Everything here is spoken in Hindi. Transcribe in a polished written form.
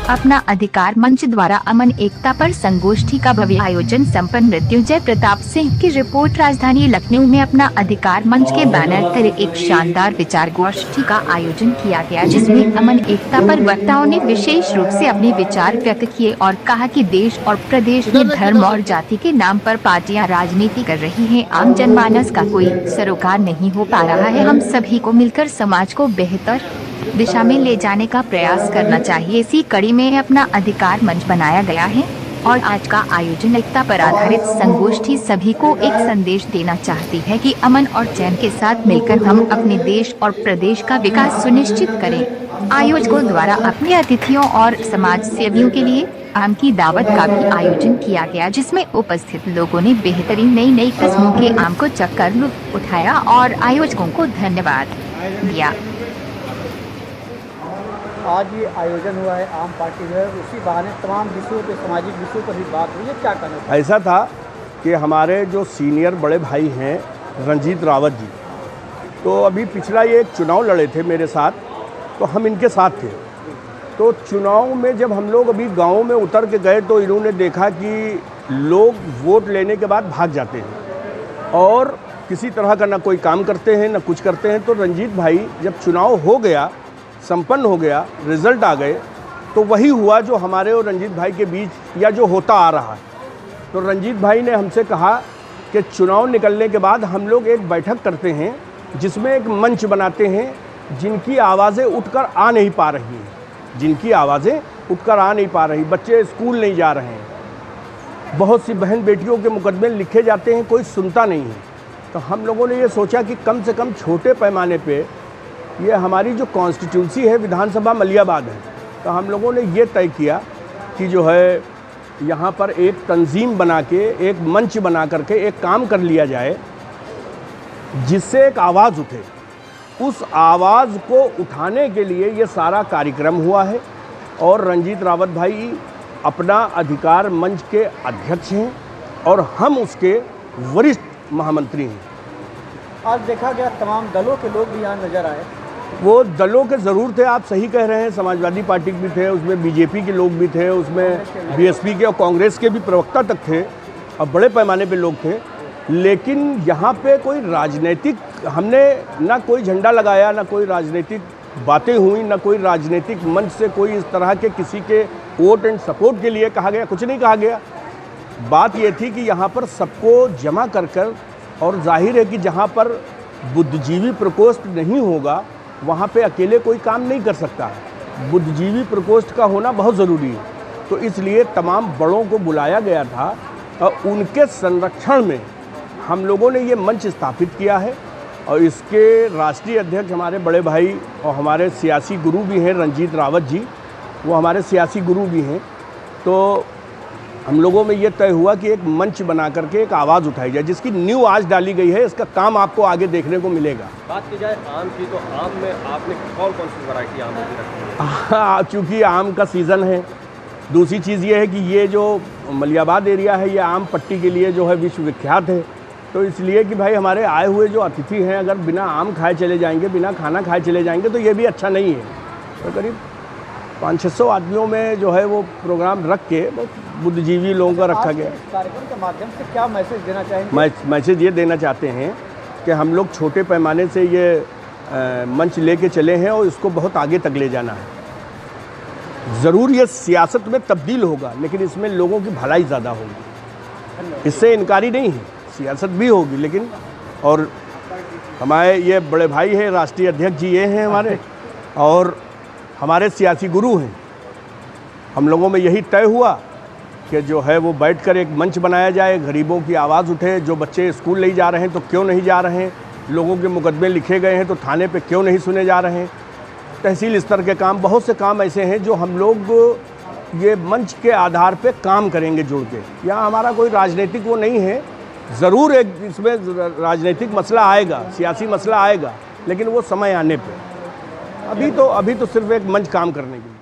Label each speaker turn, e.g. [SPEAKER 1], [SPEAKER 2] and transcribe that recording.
[SPEAKER 1] अपना अधिकार मंच द्वारा अमन एकता पर संगोष्ठी का भव्य आयोजन संपन्न। मृत्युंजय प्रताप सिंह की रिपोर्ट। राजधानी लखनऊ में अपना अधिकार मंच के बैनर तले एक शानदार विचार गोष्ठी का आयोजन किया गया, जिसमें अमन एकता पर वक्ताओं ने विशेष रूप से अपने विचार व्यक्त किए और कहा कि देश और प्रदेश में धर्म और जाति के नाम पर पार्टियां राजनीति कर रही हैं। आम जनमानस का कोई सरोकार नहीं हो पा रहा है। हम सभी को मिलकर समाज को बेहतर दिशा में ले जाने का प्रयास करना चाहिए। इसी कड़ी में अपना अधिकार मंच बनाया गया है और आज का आयोजन एकता पर आधारित संगोष्ठी सभी को एक संदेश देना चाहती है कि अमन और चैन के साथ मिलकर हम अपने देश और प्रदेश का विकास सुनिश्चित करें। आयोजकों द्वारा अपने अतिथियों और समाज सेवियों के लिए आम की दावत का भी आयोजन किया गया, जिसमें उपस्थित लोगों ने बेहतरीन नई किस्मों के आम को चखकर लुत्फ उठाया और आयोजकों को धन्यवाद दिया।
[SPEAKER 2] आज ये आयोजन हुआ है आम पार्टी में, उसी बहाने तमाम विषयों पे, सामाजिक विषयों पर भी बात हुई है। क्या कहना है?
[SPEAKER 3] ऐसा था कि हमारे जो सीनियर बड़े भाई हैं रंजीत रावत जी, तो अभी पिछला ये एक चुनाव लड़े थे मेरे साथ, तो हम इनके साथ थे। तो चुनाव में जब हम लोग अभी गाँव में उतर के गए तो इन्होंने देखा कि लोग वोट लेने के बाद भाग जाते हैं और किसी तरह का ना कोई काम करते हैं ना कुछ करते हैं। तो रंजीत भाई जब चुनाव हो गया, संपन्न हो गया, रिजल्ट आ गए, तो वही हुआ जो हमारे और रंजीत भाई के बीच या जो होता आ रहा है। तो रंजीत भाई ने हमसे कहा कि चुनाव निकलने के बाद हम लोग एक बैठक करते हैं जिसमें एक मंच बनाते हैं जिनकी आवाज़ें उठकर आ नहीं पा रही हैं, जिनकी आवाज़ें उठकर आ नहीं पा रही। बच्चे स्कूल नहीं जा रहे हैं, बहुत सी बहन बेटियों के मुकदमे लिखे जाते हैं, कोई सुनता नहीं है। तो हम लोगों ने ये सोचा कि कम से कम छोटे पैमाने पे ये हमारी जो कॉन्स्टिट्यूंसी है विधानसभा मलियाबाद है, तो हम लोगों ने ये तय किया कि जो है यहाँ पर एक तंजीम बना के, एक मंच बना करके एक काम कर लिया जाए जिससे एक आवाज़ उठे। उस आवाज़ को उठाने के लिए ये सारा कार्यक्रम हुआ है और रंजीत रावत भाई अपना अधिकार मंच के अध्यक्ष हैं और हम उसके वरिष्ठ महामंत्री हैं।
[SPEAKER 2] आज देखा गया तमाम दलों के लोग भी यहाँ नजर आए।
[SPEAKER 3] वो दलों के ज़रूर थे, आप सही कह रहे हैं। समाजवादी पार्टी के भी थे, उसमें बीजेपी के लोग भी थे, उसमें बीएसपी के और कांग्रेस के भी प्रवक्ता तक थे और बड़े पैमाने पे लोग थे। लेकिन यहाँ पे कोई राजनीतिक, हमने ना कोई झंडा लगाया, ना कोई राजनीतिक बातें हुई, ना कोई राजनीतिक मंच से कोई इस तरह के किसी के वोट एंड सपोर्ट के लिए कहा गया, कुछ नहीं कहा गया। बात ये थी कि यहाँ पर सबको जमा कर और जाहिर है कि जहाँ पर बुद्धिजीवी प्रकोष्ठ नहीं होगा वहाँ पे अकेले कोई काम नहीं कर सकता है। बुद्धिजीवी प्रकोष्ठ का होना बहुत ज़रूरी है। तो इसलिए तमाम बड़ों को बुलाया गया था और उनके संरक्षण में हम लोगों ने ये मंच स्थापित किया है। और इसके राष्ट्रीय अध्यक्ष हमारे बड़े भाई और हमारे सियासी गुरु भी हैं रंजीत रावत जी, वो हमारे सियासी गुरु भी हैं। तो हम लोगों में ये तय हुआ कि एक मंच बना करके एक आवाज़ उठाई जाए, जिसकी नींव आज डाली गई है। इसका काम आपको आगे देखने को मिलेगा।
[SPEAKER 4] बात की जाए आम की, तो आम में आपने कौन सी वैरायटी आम की रखी है?
[SPEAKER 3] चूँकि आम का सीज़न है। दूसरी चीज़ ये है कि ये जो मलियाबाद एरिया है ये आम पट्टी के लिए जो है विश्व विख्यात है। तो इसलिए कि भाई हमारे आए हुए जो अतिथि हैं अगर बिना आम खाए चले जाएंगे, बिना खाना खाए चले जाएंगे तो ये भी अच्छा नहीं है। तो करीब 500-600 आदमियों में जो है वो प्रोग्राम रख के बुद्धिजीवी लोगों का रखा गया।
[SPEAKER 2] कार्यक्रम के माध्यम से क्या मैसेज देना चाहेंगे?
[SPEAKER 3] मैसेज ये देना चाहते हैं कि हम लोग छोटे पैमाने से ये मंच लेके चले हैं और इसको बहुत आगे तक ले जाना है। ज़रूर ये सियासत में तब्दील होगा, लेकिन इसमें लोगों की भलाई ज़्यादा होगी, इससे इनकारी नहीं है। सियासत भी होगी लेकिन, और हमारे ये बड़े भाई हैं राष्ट्रीय अध्यक्ष जी ये हैं हमारे, और हमारे सियासी गुरु हैं। हम लोगों में यही तय हुआ कि जो है वो बैठकर एक मंच बनाया जाए, गरीबों की आवाज़ उठे। जो बच्चे स्कूल नहीं जा रहे हैं तो क्यों नहीं जा रहे हैं, लोगों के मुकदमे लिखे गए हैं तो थाने पे क्यों नहीं सुने जा रहे हैं, तहसील स्तर के काम, बहुत से काम ऐसे हैं जो हम लोग ये मंच के आधार पे काम करेंगे जुड़ के। यहाँ हमारा कोई राजनीतिक वो नहीं है। ज़रूर एक इसमें राजनीतिक मसला आएगा, सियासी मसला आएगा, लेकिन वो समय आने पे। अभी तो सिर्फ एक मंच काम करने के लिए।